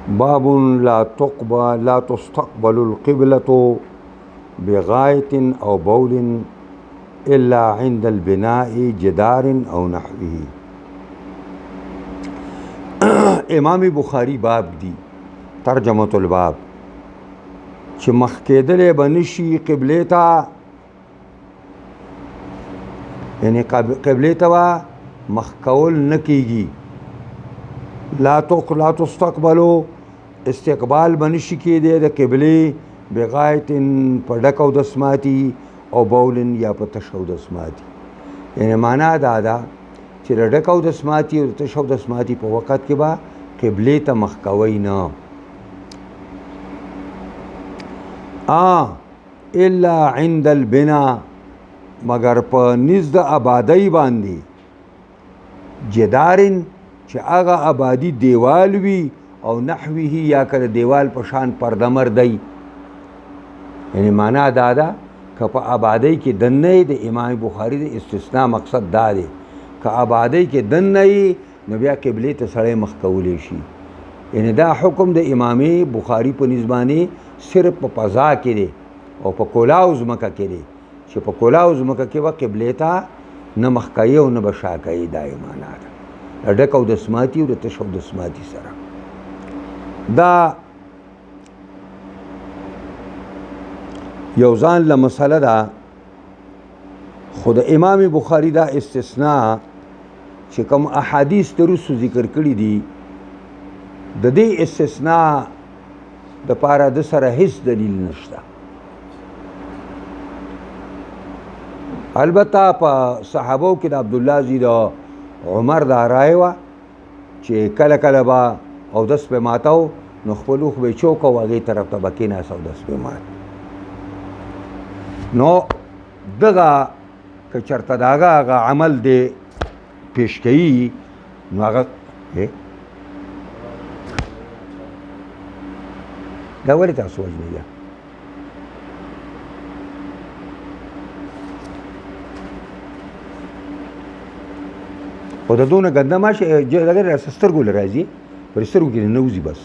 باب لا تستقبل القبلة بغاية أو بول إلا عند البناء جدار أو نحوه. امام بخاری باب دی ترجمة الباب چې مخ کېدلې به نشي قبلې ته، یعنی قبلې ته به مخ کول نه کېږي. لا تستقبلو استقبال به نشي کېدی د قبلې بغایت په ډک اودسماتي او بولن یا په تش اودسماتي. یعنی معنا دا ده چې د ډک اودسماتي او د تش اودسماتي په وخت کې به قبلې ته مخ کوئ نه. الا عند البنا، مگر په نزد آبادی باندې، جدارن چې هغه آبادی دیوال وي او نحوه یا که دیوال په شان پرده مردی. یعنی معنا دا ده که په آبادی کې دننه د امام بخاری د استثناء مقصد دا دی که آبادی کې دننه نو بیا قبلې ته سړی مخ کولی شي. یعنی دا حکم د امام بخاری په نسبانه صرف په فضا کې دی او په کولاو ځمکه کې دی چې په کولاو ځمکه کې به قبلې ته نه مخ کوي او نه به شا کوي. دا یې معنا ده د ډک اودسماتي او د تش اودسماتي سره. دا یو ځان له مسله ده، خو د امام بخاری دا استثناء چې کوم احادیث ترسو ذکر کړي دي د دې استثناء د پاره د سره هیڅ دلیل نشته. البته په صحابو کې د عبدالله زی د عمر دا رای وه چې کله کله به اودس پې ماتو نو خپل اوښ به یې چوک او هغې طرف ته به کېناست اودس پې مات. نو دغه که چېرته د هغه عمل دی پیش کوي نو هغه دا ولې تاسو وژنئ ده؟ او د دونه ګنده ماشه دغه سترګو له راځي پر سترګو کې نه وځي بس.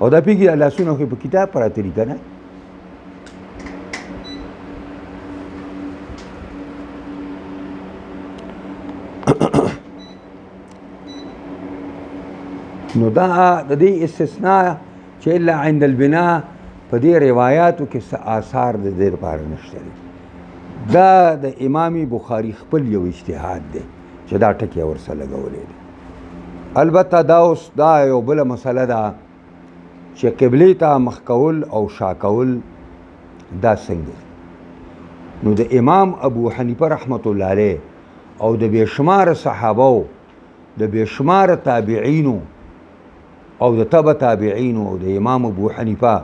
او دا پېږي لاسونه خو په کتاب پراته دي که نه. نو دا د دې استثناء چې الا عند البنا په دې روایاتو کې څه آثار د دې لپاره نشته دي. دا د امام بخاري خپل یو اجتهاد دی چې دا ټکي ورسره لګولی دی. البته دا اوس دا یو بله مسله ده چې قبلې ته مخ کول او شا کول دا څنګه دي. نو د امام ابو حنیفه رحمت الله علیه او د بېشماره صحابو د بېشماره تابعینو او د تبع تابعینو او د امام ابو حنیفه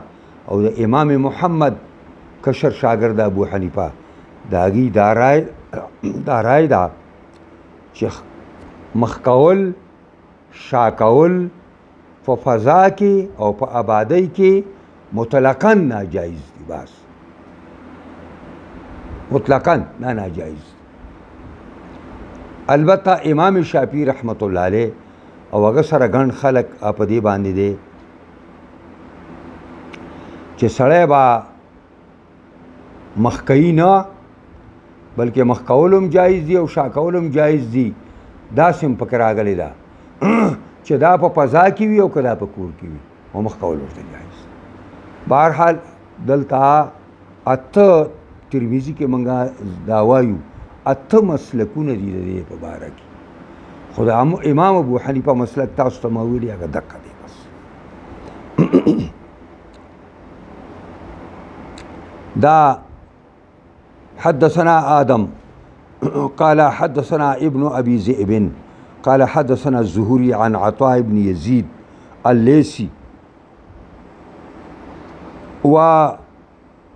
او د امام محمد کشر شاګرد ابو حنیفه د هغې دا رای ده چې مخ کول شا کول په فضا کې او په آبادی کې مطلقاً ناجایز دي. بس مطلقاً نه ناجایز. البته امام شافعي رحمت الله علیه او هغه سره ګڼ خلک په دې باندې دی چې سړی به مخ کوي نه بلکې مخ کول هم جایز دي او شا کول هم جایز دي. داسې هم پکې راغلی ده چې دا په فضا کې وي او که دا په کور کې وي او مخ کول ورته جایز. بهرحال دلته اته ترمذي کې موږ دا وایو اته مسلکونه دي د دې په باره کې. خو د امام ابو حنیفه مسلک تاسو ته ما ویلي هغه دقه دی بس. دا حدثنا آدم قال حدثنا ابن أبي ذئب قال حدثنا الزهري عن عطاء بن يزيد الليثي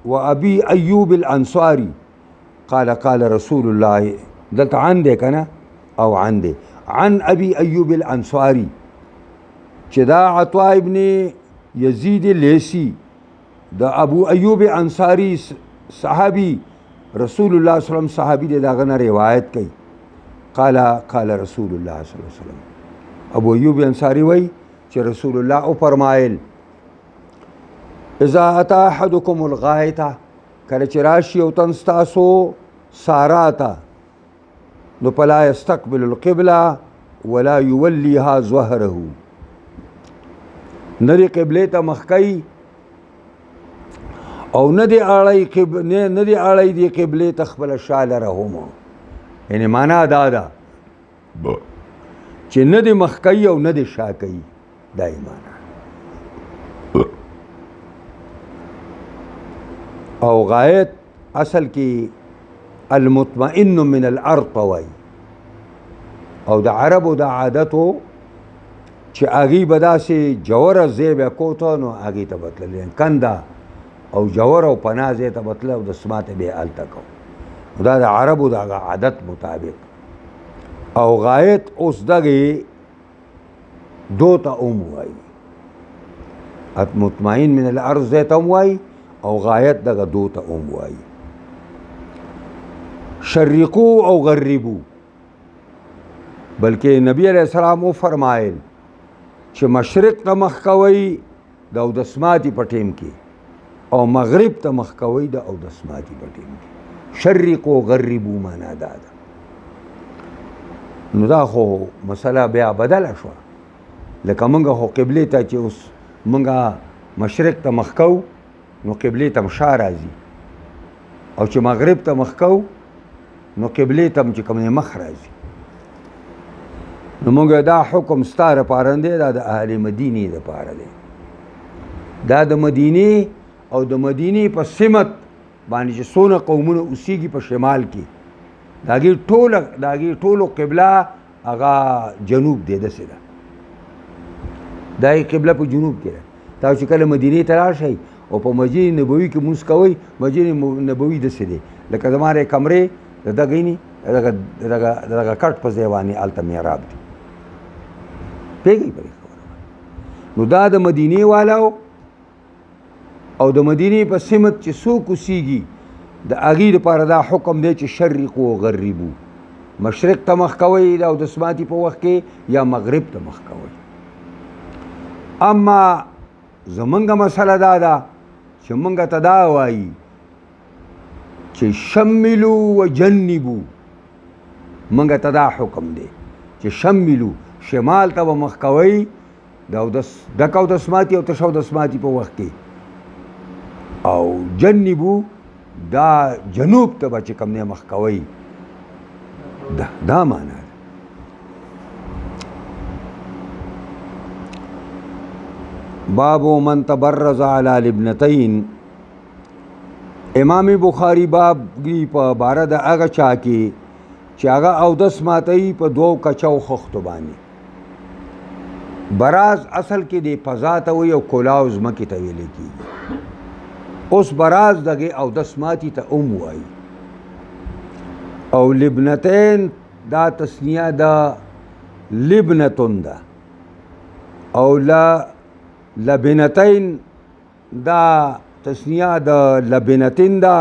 وأبي أيوب الأنصاري قال قال رسول الله دلت عندك أنا أو عندي عن أبي أيوب الأنصاري دا عطاء بن يزيد الليثي دا أبو أيوب الأنصاري صحابي رسول الله صلی الله علیه وسلم صحابي دې داغه نه روایت کوي. قال رسول الله صلی الله علیه وسلم ابو ایوب انصاری وای چې رسول الله او فرمایل اذا اتا احدكم الغایته کله چې راشي او تن ستاسو سارا ته نو فلا يستقبل القبله ولا يوليها ظهره ندی قبله ته مخ کوي او ندی اړی دی قبله ته خپل شاله رهم یعنی معنا دا ده چې ندی مخ کوي او ندی شا کوي دا معنا او غایت اصل کې المطمئن من الارض وای او د عربو د عادتو چې اغي بداسي جوړه زیبه کوته نو اغي ته بتلل کنده او جوړ او پنازه ته بتل او د سماته به الته کو دا د عربو د عادت مطابق او غایت اوس دغه دوته وای مطمئن من الارض ته وای او غایت دغه دوته وای شرقو او غربو بلکې نبی علیہ السلام او فرمایل چې مشرق ته مخ کوي د اودسماتي په ټیم کې او مغرب ته مخ کوي د اودسماتي په ټیم کې شرقو غربو معنا دا ده نو دا خو مسله بیا بدله شو لکه مونږ خو قبله ته چې اوس مونږ مشرق ته مخ کوو نو قبله ته مشا راځي او چې مغرب ته مخ کوو نو قبله ته چې کوم مخ راځي نو مونږ دا حکم ستاره پارنده دا د اهل مدینه لپاره دی دا د مدینه او د مدینه په سمت باندې چې څونه قومونه اوسېږي په شمال کې داږي ټولو قبله هغه جنوب دی داسې ده دا قبله په جنوب کې ده تاسو چې کله مدینې ته راشئ او په مسجد نبوي کې مونځ کوئ مسجد نبوي داسې دی لکه زما کمرې د دغې نه دغه کټ په ځای باندې هلته محراب دی پوهېږئ پرې خبره نو دا د مدینې والاو او د مدینې په سمت چې څوک اوسېږي د هغې لپاره دا حکم دی چې شرقو و غربو مشرق ته مخ کوئ د اودسماتي په وخت کې یا مغرب ته مخ کوئ اما زمونږ مسله دا ده چې مونږ ته دا وایي چې شملو و جنبو مونږ ته دا حکم دی چې شملو شمال ته به مخ کوئ ډک اودسماتي او تش اودسماتي په وخت کې او جنبو دا جنوب ته به چې کوم دی مخ کوئ دا معنا ده باب من تبرز علی الابنتین امام بخاری باب گی په باره د هغه چا کې چې هغه اودس ماتوي په دوو کچو خښتو باندې براز اصل کې د فضا ته وایي او کلاو ځمکې ته ویلی کېږي اوس براز دغې اودس ماتي ته وایي او لبنتین دا تسنیه د لبنتون ده او لبنتین دا تسنیه د لبنتین ده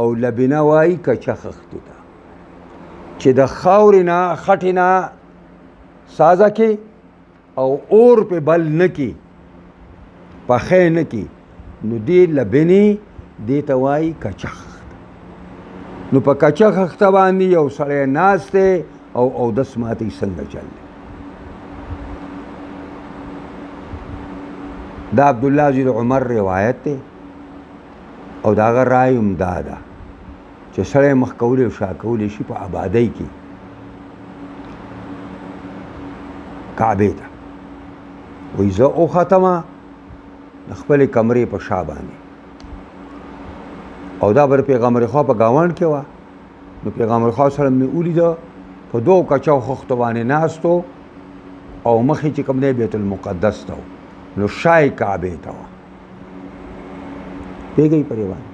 او لبنه وایي کچه خښتو ته چې د خاورې نه خټې نه سازه کې او اور په بل نه کې پخې نه کې نو دې لبنې دې ته وایي کچه خښته نو په کچه خښته باندې یو سړی ناست دی او اودس ماتوي څنګه چل دی دا عبدالله زید عمر روایت دی او د هغه رای هم دا ده چې سړی مخ کولی او شا کولی شي په آبادۍ کې کعبې ته وایي زه وختمه د خپلې کمرې په شا باندې او دا بر پیغمبر خوا په ګاونډ کې وه نو پیغمبر خوا سره مې ولیده په دوو کچو خښتو باندې ناست و او مخې چې کوم دی بیت المقدس ته و نو شای کعبې ته وه پوهېږئ په روایت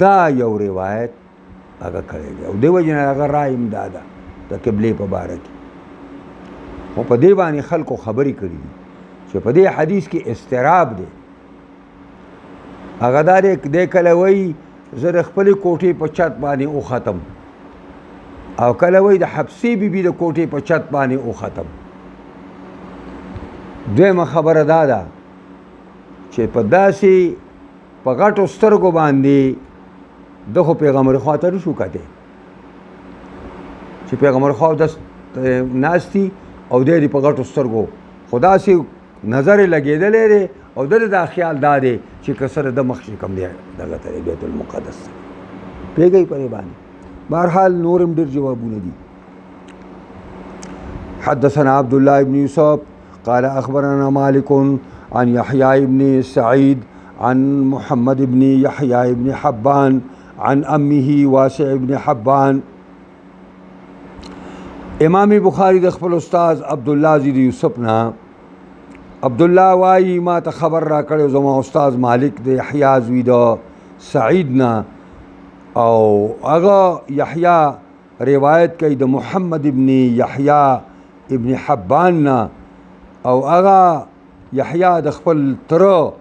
دا یو روایت هغه کړی دی او دې وجې نه هغه رای هم دا ده د قبلې په باره کې خو په دې باندې خلکو خبرې کړي دي چې په دې حدیث کې اضطراب دی هغه دا دی کله وایي زه د خپلې کوټې په چت باندې وختم او کله وایي د حبسې بیبي د کوټې په چت باندې وختم دویمه خبره دا ده چې په داسې په غټو سترګو باندې د خو پیغمبر خوا ته نشو کتی چې پیغمبر خوا داس ناستی او دی په غټو سترګو خو داسې نظر یې لګېدلی دی او د دا خیال دا دی چې که سره د مخ چې کوم دی دغه ته بیت المقدس پوهېږئ په دې باندې بهرحال نور هم ډېر جوابونه دي. حدثنا عبد الله بن يوسف قال أخبرنا مالك عن يحيى بن سعيد عن محمد بن يحيى بن حبان عن أمه واسع بن حبان. امام بخاری د خپل استاد عبدالله زید یوسف نه عبدالله وایي ما ته خبر را کړی زما استاد مالک د یحیی زوی د سعید نه او هغه یحیی روایت کوي د محمد ابن یحیی ابن حبان نه او هغه یحیی د خپل تره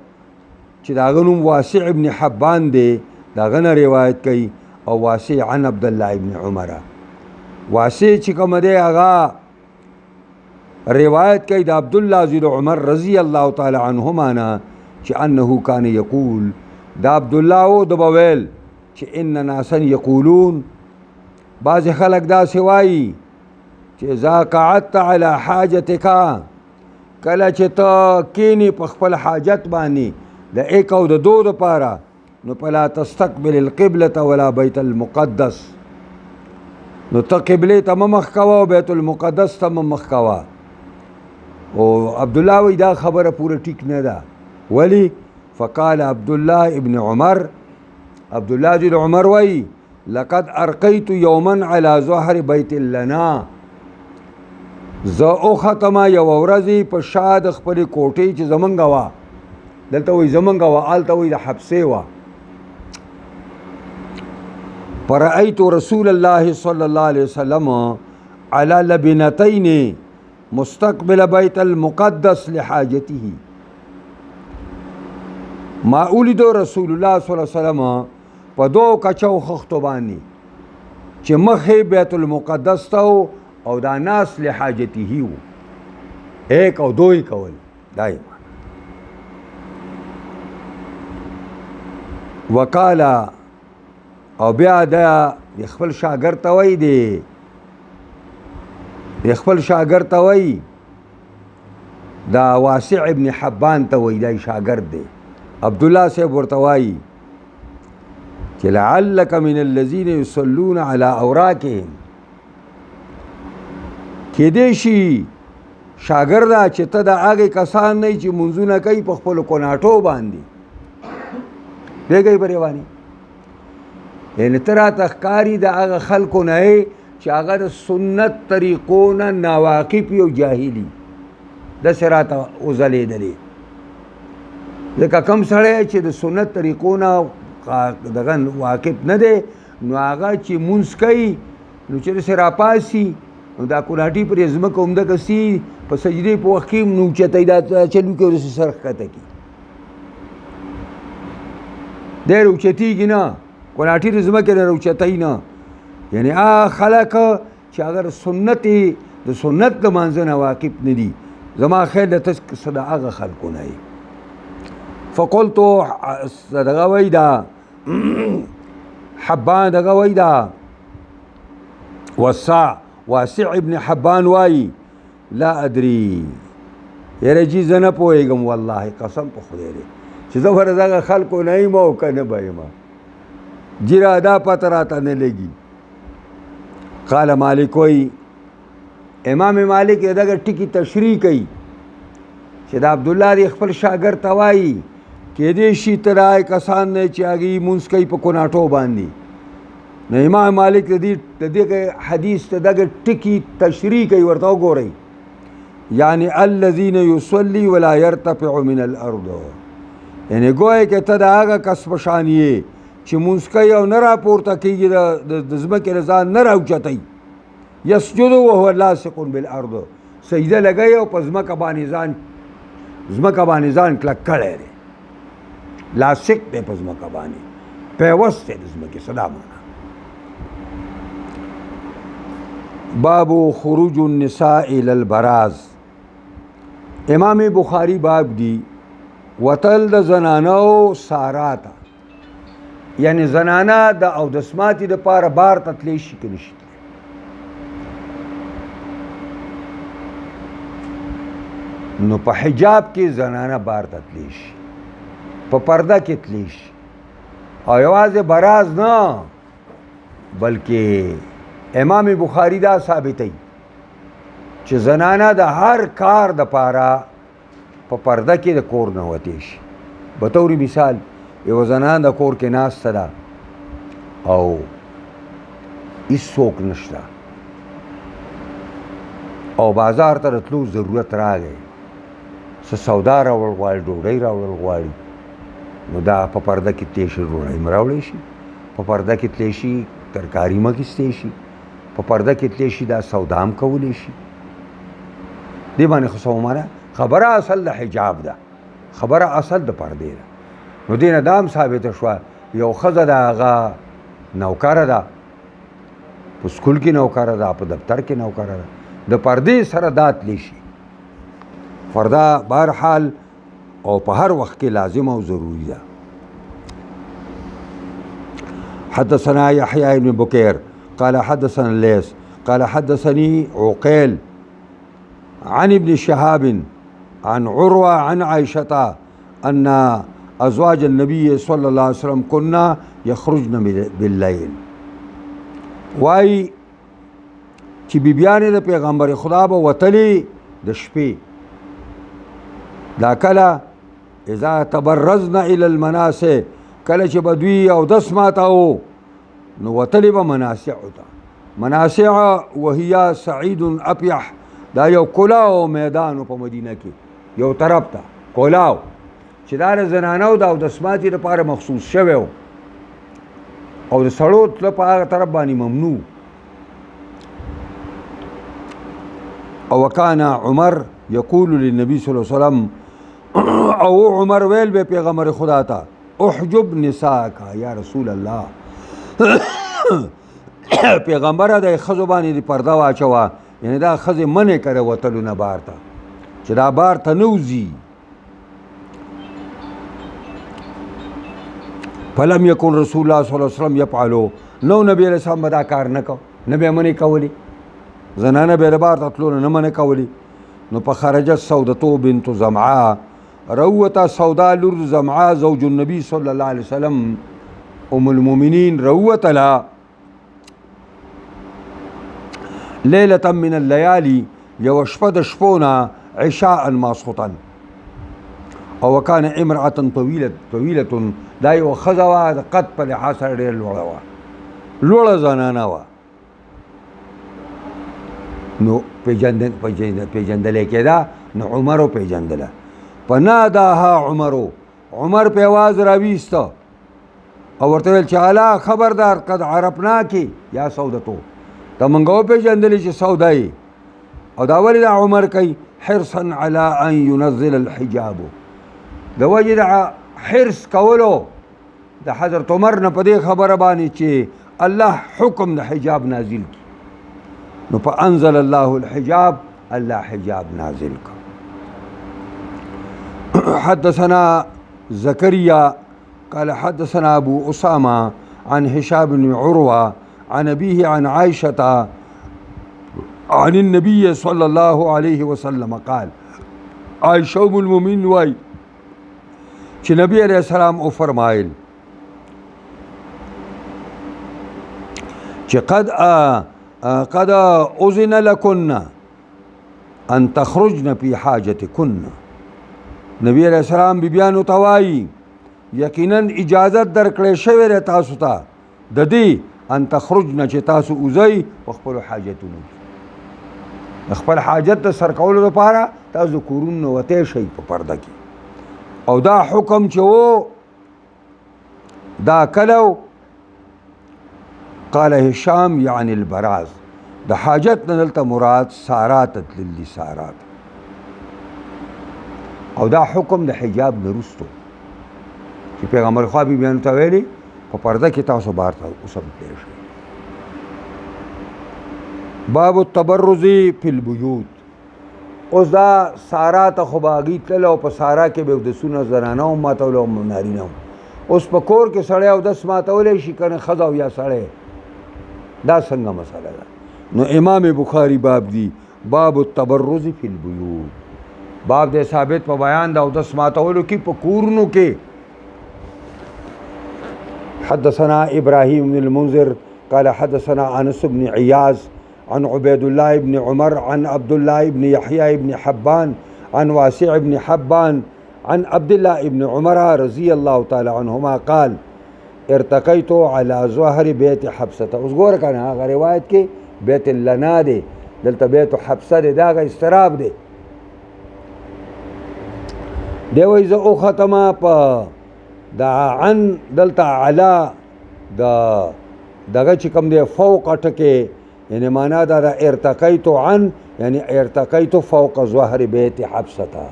چې د هغه نوم واسع ابن حبان دی د هغه نه روایت کوي او واسع عن عبدالله ابن عمر. واسع چې کوم دی هغه روایت کوي د عبدالله زید عمر رضی الله تعالی عنهما نه چې انه کان یقول د عبدالله او د بویل چې ان ناسا یقولون بعض خلک داسې وایي چې اذا قعدت علی حاجتک کله چې ته کینی په خپل حاجت باندې د ایک او د دو دپاره نو فلا تستقبل القبلة ولا بیت المقدس نو ته قبلې ته مه مخ کوه او بیت المقدس ته مه مخ کوه. او عبدالله وی دا خبره پوره ټیک نه ده. ولی فقال عبدالله ابن عمر عبدالله زید عمر وی لقد ارقیت یوما علی ظهر بیت لنا زه او ختمه یو ورځې په شا د خپلې کوټې چې زمونږ وه دلته وایي زمونږ وه هلته وایي د حبسې وه فرأیت رسول الله صلی الله علیه وسلم علی لبنتین مستقبل بیت المقدس لحاجته ما اولیدو رسول الله صلی الله علیه وسلم په دو کچو خښتو باندې چې مخې بیت المقدس ته او دا ناس لحاجته و ایک او دوی کول دایما وقالا او بیا دا خپل شاګرد ته وایي دی خپل شاګرد ته وایي دا واسع ابن حبان ته وایي دا شاګرد دی عبدالله صاحب ورته وایي چې لعلک من الذین یصلون علی اوراقهم کېدای شي شاګرده چې ته د هغې کسان نه چې منځونه کوي په خپلو کوناټو باندې پوهېږئ پرې باندې یعنې ته راته ښکاري د هغه خلکو نه یې چې هغه د سنت طریقو نه ناواقف او جاهلي داسې راته وځلېدلې ځکه کوم سړی چې د سنت طریقو نه دغه واقف نه دی نو هغه چې مونځ کوي نو چې داسې راپاسي نو دا کوناټي پرې ځمکه همدغه سي په سجدې په وخت کې هم نو اوچتوي دا چلو کې ورسې سر ښکته کړي ډېر اوچتېږي نه کوناټي د ځمکې نه راوچتوي نه یعنې هغه خلک چې هغه د سنت د مانځه نه واقف نه دي زما خیال د ته څه د هغه خلکو نه یې فقلتو دغه وایي دا حبان دغه وایي دا واسع ابن حبان وایي لا ادري یاره جي زه نه پوهېږم والله قسم په خدای دی چې زه به د دغه خلکو نه یم او که نه به یم جیره دا پته راته نه لګي. قال مالک وایي امام مالک دغه ټکي تشریح کوي چې د عبدالله دی خپل شاګرد ته وایي کېدای شي ته د هغې کسان نه چې هغې مونځ کوي په کوناټو باندې نو امام مالک د دې حدیث ته دغه ټکي تشریح کوي ورته وګورئ یعنی الذین یصلي ولا یرتفع من الارض یعنی گویا که ته د هغه کس په شان یې چې مونځ کوي او نه راپورته کېږي د ځمکې نه ځان نه راوچتوي یسجد وهو لاصق بالارض سجده لګوي او په ځمکه باندې ځان کلک کړی دی لاصق دی په ځمکه باندې پیوست دی د ځمکې صدا معنا. باب خروج النساء الى البراز امام بخاری باب دی وتل د زنانو ساراته، یعنی زنانه د اودسماتي د پاره بار ته تلی شي که نشي تلی. نو په حجاب کې زنانه بار ته تلی شي، په پرده کې تلی شي، او یوازې براز نه بلکې امام بخاری دا ثابتوي چې زنانه د هر کار د پاره په پرده کې د کور نه وتی شي. به طور مثال یو زنانه د کور کې ناسته ده او هیڅوک نشته او بازار ته راتلو ضرورت راغی، څه سودا راوړل غواړي، ډوډۍ راوړل غواړي، نو دا په پرده کې تلی شي، ډوډۍ هم راوړی شي، په پرده کې تلی شي، ترکاري هم اخیستی شي، په پرده کې تلی شي، دا سودا هم کولی شي. دې باندې خو څه خبره اصل د حجاب ده، خبره اصل د پردې ده. نو دې نه دا هم ثابته شوه یو ښځه د هغه نوکره ده، په سکول کې نوکره ده، په دفتر کې نوکره ده، د پردې سره دا تلی شي. پرده بهرحال او په هر وخت کې لازم او ضروري ده. حدثنا يحيى بن بكير قال حدثنا الليث قال حدثني عقيل عن ابن شهاب عن عروة عن عائشة أن أزواج النبي صلى الله عليه وسلم كنا يخرجن بالليل. واي چې بیبیانې د پیغمبر خدا به وتلې د شپې، دا کله اذا تبرزنا الى المناسع، کله چې بدوی او دس ماتاو نو وتلې به مناسع ته. مناسع وهي سعید اپیح، دا یو کلاو میدان په مدینه کې یو طرف ته کلاو چې دا د زنانو د اودسماتي لپاره مخصوص شوی و او د سړو تله په هغه طرف باندې ممنوع. او وکان عمر یقول للنبي صلی الله علیه وسلم، او عمر ویل به پیغمبر خدا ته احجب نساءک یا رسول الله، پیغمبر د ښځو باندې پرده واچوه، یعنی دا ښځې منې کړه وتلو نه بار ته چې دا بار ته نه وځي. فلم یکن رسول الله صلی الله علیه وسلم یفعلو، نو نبی علیه السلام به دا کار نه کو، نه به یې منې کولی، زنانه به یې د بار ته تلو نه منې کولی. نو په خرجت سودتو بنت زمعا، روته سودا لور زمعا زوج النبي صلی الله علیه وسلم ام المؤمنین روتلا لیلة من الليالي، یو شپه د شپونه عشاء ماسخوطا. او وکان امرأة طویلة، دا یو ښځه وه د قد په لحاظ سره ډېر لوړه وه، لوړه زنانه وه. نو پیژندلی کېده، نو عمر وپېژندله. فناداها عمر په آواز راویسته او ورته ویل چې الا خبردار قد عرفناکې یا سودتو، ته موږ وپېژندلې چې سودا یې. او دا ولې دا عمر کوي؟ حرصا علی ان ينزل الحجاب، د وجې د حرص کولو د حضرت عمر نه په دې خبره باندې چې الله حکم د حجاب نازل کړي. نو فانزل الله الحجاب، الله حجاب نازل کړ. حدثنا زكريا قال حدثنا أبو أسامة عن هشام بن عروة عن أبيه عن عائشة عن النبي صلى الله عليه وسلم قال، عائشة أم المؤمنين واي چې نبی علیہ السلام او فرمایل چې قد أذن لكن أن تخرجن في حاجتكن. نبی علیہ السلام بیبیانو ته وایي یقینا اجازت درکړی شوې ده تاسو ته د دې ان تخرجن چې تاسو وځئ په خپلو حاجتونو، د خپل حاجت د سر کولو لپاره تاسو کورونو نه وتی شئ په پرده کې. او دا حکم چې و دا کله قال هشام یعنی البراز، د حاجت نه دلته مراد سارات تللی سارات. او دا حکم د حجاب نه وروستو چې پیغمبر خوا بیبیانو ته ویلي په پرده کې تاسو بار ته اوسم تللی شئ. باب التبرز فی البیوت، اوس دا سارا ته خو به هغې تلله او په سارا کې به اودسونه زنانه هم ماتوله او نارینه هم. اوس په کور کې سړی اودس ماتولی شي که نه ښځه او یا سړی دا څنګه مسله ده. نو امام بخاری باب دی باب التبرز فی البیوت باب دی ثابت په بیان د اودس ماتولو کې په کورونو کې. حدثنا ابراهیم بن المنذر قال حدثنا انس بن عیاض عن عبید الله بن عمر عن عبد الله بن يحيى بن حبان عن واسع بن حبان عن عبد الله بن عمر رضی الله تعالی عنهما قال ارتقیت على ظهر بیت حبسه. اوس ګوره کنه هغه روایت کې بیت لنا دی دلته بیت حبسه دی دا هغه استراب دی. دی وایي زه اوختمه په دا عن دلته علا دغه چې کوم دی فوق ټکې یعنی معنا دا ارتقیت عن یعنی ارتقیت فوق ظهر بیت حبسه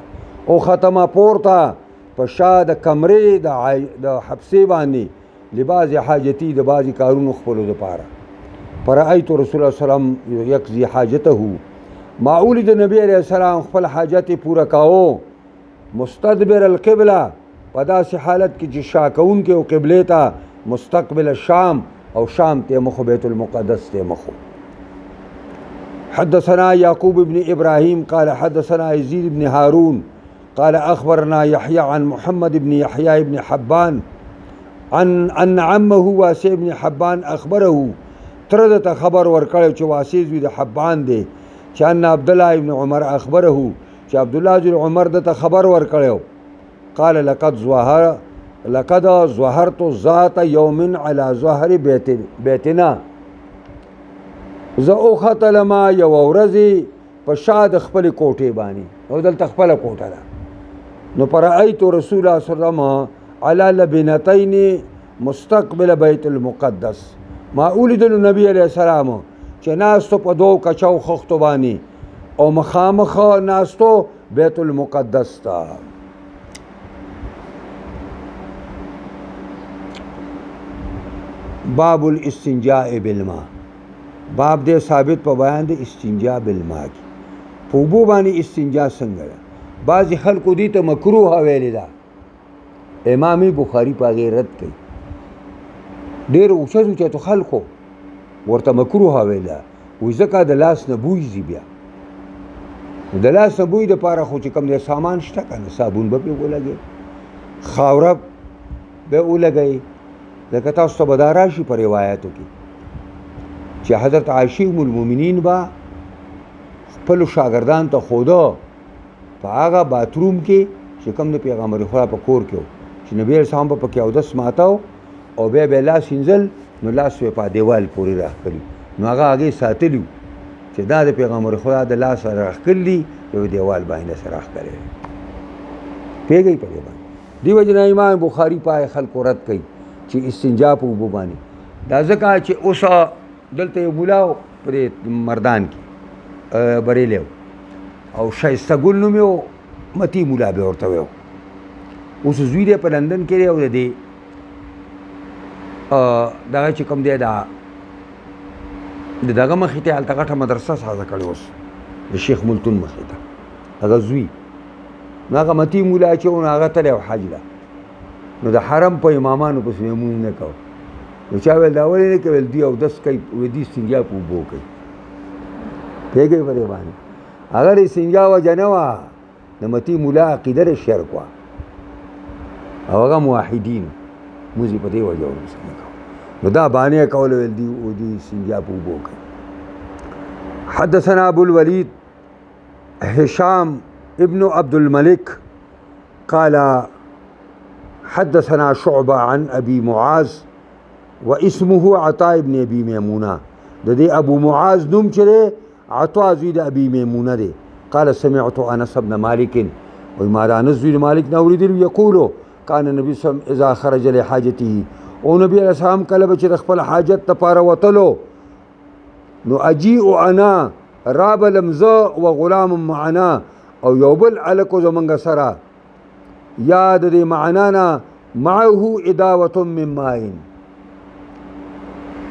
او ختمه پورته په شا د کمرې د حبسې باندې لباس حاجتي د بعضې کارونو خپلو دپاره. فرأیت رسول الله سلام یقضي حاجته ما ولید نبی علیه السلام خپل حاجت پوره کاوه مستدبر القبله په داسې حالت کې چې شا کوونکې او قبلې ته مستقبل الشام او شام ته مخو بیت المقدس ته مخو. حدثنا يعقوب بن إبراهيم قال حدثنا يزيد بن هارون قال أخبرنا يحيى عن محمد بن يحيى بن حبان عن أن عمه واسع بن حبان أخبره تردت خبر ورکړی چې واسع زوی د حبان دی چې ان عبد الله بن عمر أخبره چې عبد الله بن عمر دته خبر ورکړی قال لقد ظهرت ذات يوم على ظهر بيتنا زه اوختلما یو ورځې په شا د خپلې کوټې باندې او دلته خپله کوټه ده. نو فرأیت رسول الله صلی الله علیه وسلم علی لبنتین مستقبل بیت المقدس ما ولیدلو نبی علیه السلام چې ناستو په دوو کچو خښتو باندې او مخامخ ناستو بیت المقدس ته. باب الاستنجاء بالماء باب دې ثابت په بیان د استنجا بالماء کې په اوبو باندې استنجا څنګه ده. بعضې خلکو دې ته مکروه ویلې ده امام بخاري په هغې رد کوي. ډېر اوچتو خلکو ورته مکروه ویلې ده وایي ځکه د لاس نه بوی ځي. بیا د لاس نه بوی دپاره خو چې کوم دی سامان شته که نه صابون به پرې ولګوي خاوره به ولګوي. لکه تاسو ته به دا راشي په روایاتو کې چې حضرت عایشة ام المؤمنین به خپلو شاګردان ته ښوده په هغه باتروم کې چې کوم د پیغمبر خدا په کور کې و چې نبي علیه السلام به پکې اودس ماتاو او بیا به یې لاس وینځل نو لاس یې په دیوال پورې راښکلي نو هغه هغې ساتلي چې دا د پیغمبر خدا د لاس راښکلي دي یو دیوال باندې داسې راښکلی پوهېږئ په دې باندې. دې وجې نه امام بخاري په خلکو رد کوي چې استنجا په اوبو باندې دا ځکه چې اوس دلته یو مولا په دې مردان کې بریلی او ښایسته ګل نوم یې متی مولا به ورته ویو. اوس زوی دی په لندن کې دی او د دې دغه چې کوم دی د دغه مخې ته هلته غټه مدرسه سازه کړې اوس د شیخ ملتون مخې ته هغه زوی نو هغه متی مولا چې و نو هغه تلی او حج ده نو د حرم په امامانو پسې مونږ نه کوو. نو چا ویل دا ولې نه کوي ویل دوی اودس کوي دوی استنجا په اوبو کوي. پوهېږئ په دې باندې هغه د استنجا وجه نه وه د متی مولا عقیده د شرک وه او هغه موحدین مونځ یې په دې وجه ورسره نه کوو نو دا بانې کوله ویل دوی استنجا په اوبو کوي. حدثنا ابو الوليد هشام ابن عبد الملك قال حدثنا شعبة عن أبي معاذ واسمه عطاء بن أبي ميمونة د دې ابو معاذ نوم چې دی عطاء زوی د ابي ميمونة دی. قال سمعت انس بن مالك وایي ما د انس زوی د مالک نه اورېدلي یقولو کان نبي صلی الله علیه وسلم اذا خرج لحاجته او نبي علیه السلام کله به چې د خپل حاجت دپاره وتلو نو اجیء انا رابلم زه و غلام معنا او یو بل هلک زمونږ سره یا د دې معنا نه معه اداوة من ماء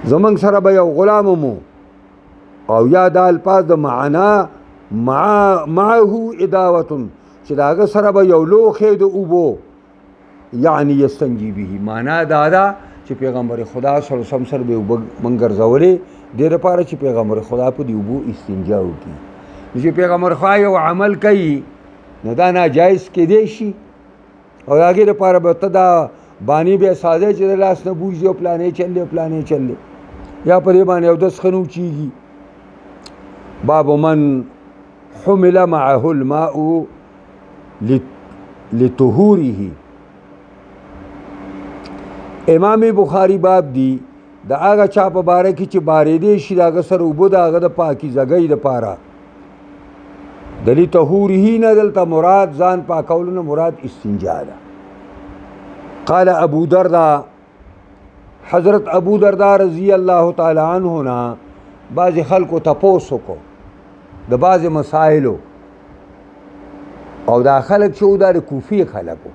زمونږ سره به یو غلام مو او یا دا الفاظ د معنا معه اداوه چې د هغه سره به یو لوښی د اوبو یعنی یستنجي به معنا دا ده چې پیغمبر خدا صلی الله علیه وسلم سره به اوبه من ګرځولې دې لپاره چې پیغمبر خدا په دې اوبو استنجا وکړي چې پیغمبر خدا یو عمل کوي نو دا ناجایز کېدی شي او د هغې لپاره به ته دا بانی بیا سازی چې د لاس نه بوځي او پلانې چلې او پلانې چلې یا په دې باندې اودس ښه نه وچېږي. باب من حمل معه الماء لطهوره. امام بخاری باب دی د هغه چا په باره کې چې بارېدی شي د هغه سره اوبه د هغه د پاکیزګۍ دپاره. د لطهوره نه دلته مراد ځان پاکولو نه مراد استنجا ده. قال ابو درداء حضرت ابو درداء رضی الله تعالی عنه نه بعضې خلکو تپوس وکړو د بعضې مسایلو او دا خلک چې و دا د کوفي خلک و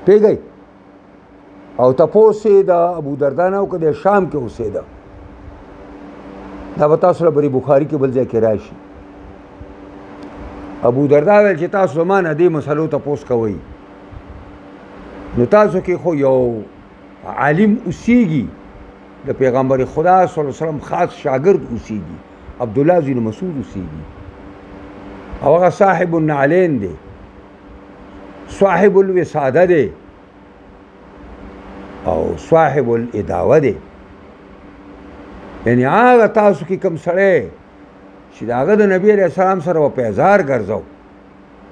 پوهېږئ او تپوس یې د ابو درداء نه و که د شام کې اوسېده دا به تاسو له بری بخاري کې بل ځای کې راشي. ابو درداء ویل چې تاسو زما نه دې مسلو تپوس کوئ نو تاسو کې خو یو عالم اوسیږي د پیغمبر خدا صلی الله علیه وسلم خاص شاګرد اوسیږي عبدالله بن مسعود اوسیږي او هغه صاحب النعلین دی صاحب الوساده دی او صاحب الاداوه دی یعنی هغه تاسو کې کوم سړی چې د هغه د نبي علیه السلام سره به پیزار ګرځو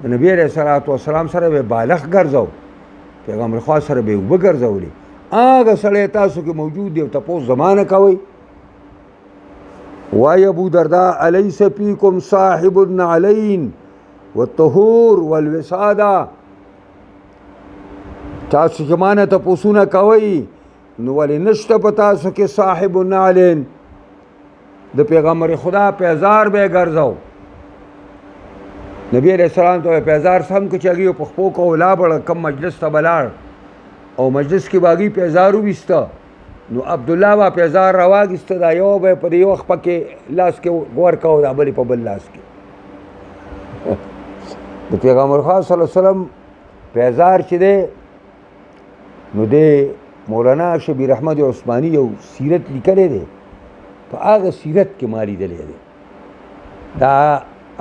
د نبي علیه الصلاة والسلام سره به بالغ ګرځو پیغمبر خدا سره به اوبه ګرځولې هغه سړی تاسو کې موجود دی او تپوس زمانه کوئ. وای ابو درداء الیس فیکم صاحب النعلین والطهور والوساده تاسو چې مانه تپوسونه کوئ نو ولې نشته په تاسو کې صاحب النعلین د پیغمبر خدا پیزار به ګرځو نبی علیہ السلام ته پیزار سم که چاگی په خپو کو لا بړه کم مجلس ته بلاړ او مجلس کې باغی پیزار وسته نو عبدالله با پیزار راواګسته دا یو به په یو وخت پکې لاس کې غور کاو دا بلې په بل لاس کې د پیغمبر خدا صلی الله علیه وسلم پیزار چې دی نو دی مولانا شبیر احمد عثماني یو سیرت لیکلی دی په هغه سیرت کې ما لیدلی دی دا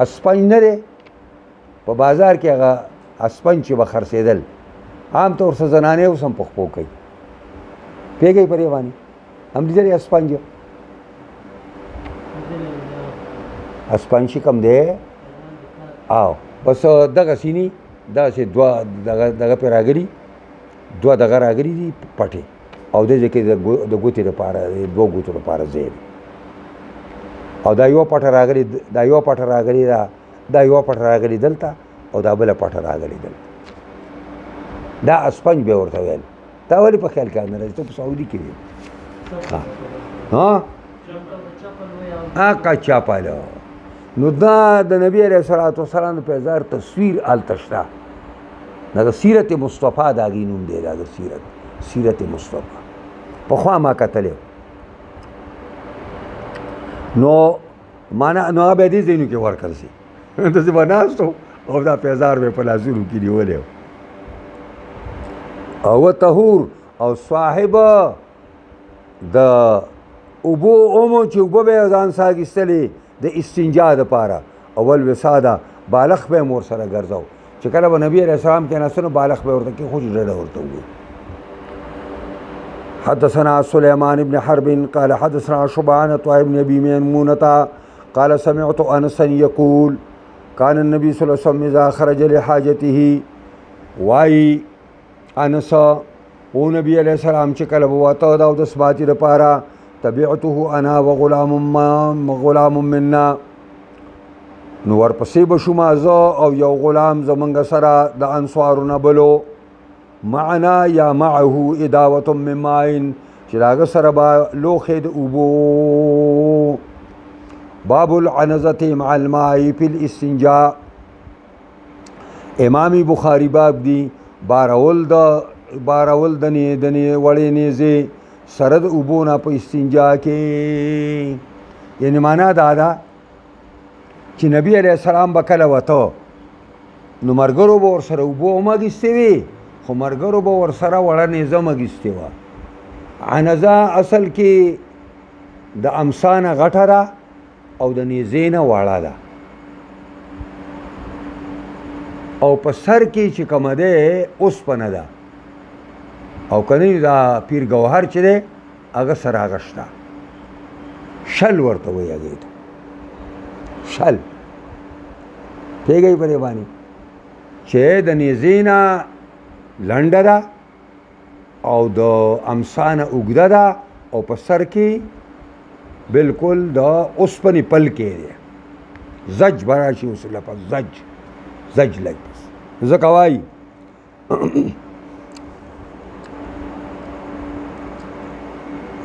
اسپنج نه دی په بازار کې هغه اسپنج چې به خرڅېدل عام طور سره زنانې اوس هم په خپو کوي پوهېږئ په دې باندې هم لیدلی اسپنج اسپنج چې کوم دی او بس دغسې ني دغسې دوه دغه پرې راغلي دوه دغه راغلي دي پټې او دې ځای کې د ګوتې دپاره دوه ګوتو دپاره ځای دی او دا یوه پټه راغلې دا یوه پټه راغلې ده دا یوه پټه راغلې دلته او دا بله پټه راغلې دلته دا اسپنج به ورته ویل تا ولې په خیال کې نه راځي ته په سعودي کې وي هغه چاپلو نو دا د نبی علیه الصلاة والسلام د پیزار تصویر هلته شته دغه سیرت مصطفی د هغې نوم دی دغه سیرت مصطفی پخوا ما کتلی نو معنا نو هغه به دې ځایونو کې ورګرځي داسې به ناست او دا پیزار به په لاسونو کې نیولی او طهور او صاحب د اوبو اومو چې اوبه به یې ځان سره اخیستلې د استنجا دپاره اول وساده بالغ به یې مور سره ګرځو چې کله به نبي علیه السلام کېناسته نو بالغ به یې ورته کېښود چې ډډه ورته ووایي. حدثنا سليمان بن حرب قال حدثنا شعبة عن عطاء بن ابي ميمونة قال سمعت انسا يقول كان النبي صلى الله عليه وسلم اذا خرج لحاجته واي انس او نبی علیہ السلام چې کله به واته د اودس باتی دپاره تبعته انا وغلام منا نو ورپسې به شوم زه او یو غلام زمونږ سره د انصارو نه بلو معنا یا معه اداوة من ماء چې د هغه سره به لوښی د اوبو. باب العنزة مع الماء في الاستنجاء. امام بخاری باب دی بارول د وړې نیزې سره د اوبو نه په استنجا کې یعنی معنا دا ده چې نبی علیه السلام به کله وته نو ملګرو به ورسره اوبه هم اخیستې وي خو ملګرو به ورسره وړه نیزه هم اخیستې وه. عنزه اصل کې د امسا نه غټه ده او د نیزې نه واړه ده او په سر کې چې کومه دی اوسپنه ده او که نه دا پیر ګوهر چې دی هغه سره هغه شته شل ورته وایي هغې ته شل پوهېږئ په دې باندې چې د نیزې نه لنډه ده او د امسا نه اوږده ده او په سر کې بالکل د اوسپنې پلکې دی زج به راشي اوس لفظ زج لګ ځکه وایي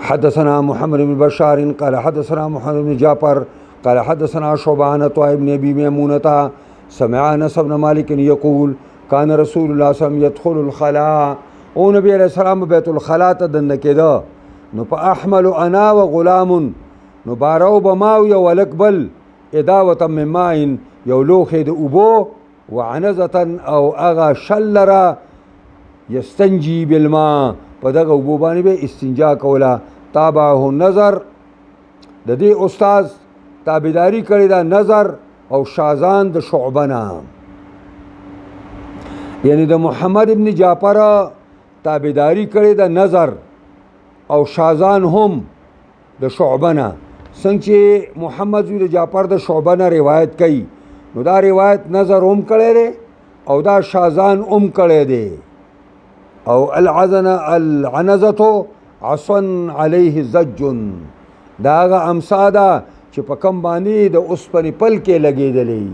حدثنا محمد بن بشار قال حدثنا محمد بن جعفر قال حدثنا شعبان طه بن ابي ميمونه سمع انس بن مالك يقول كان رسول الله صلى الله عليه وسلم يدخل الخلاء او نبی علیہ السلام بیت الخلاء ته دننه کېده نو په احمل انا و غلام نو بارو بماو یو ولک بل اداوه من ماء یو لوښی د اوبو وعنزه او اغا شلره یستنجي بالماء په دغه اوبو باندې به استنجا کوله. تابعه نظر د دې استاد تابعداري کړې ده نظر او شازان د شعبه نه یعنی د محمد ابن جعفر تابعداري کړې ده نظر او شازان هم د شعبه نه څنګه چې محمد بن جعفر د شعبه نه روایت کوي نو دا روایت نظر هم کړی دی او دا شازان هم کړی دی او العنزه عصن علیه زج دا هغه امسا ده چې په کم باندې د اوسپنې پل کې لګېدلی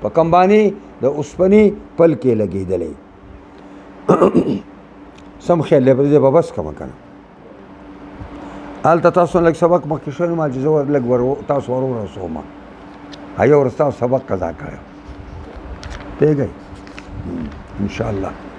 په کم باندې د اوسپنې پل کې لګېدلی سم خیال دی په دې به بس کومه که نه هلته تاسو لږ سبق مخکې شوی ما چې زه لږ تاسو ور ورسوم یو ورځ تاسو سبق قضا کړی پوهېږئ انشاءالله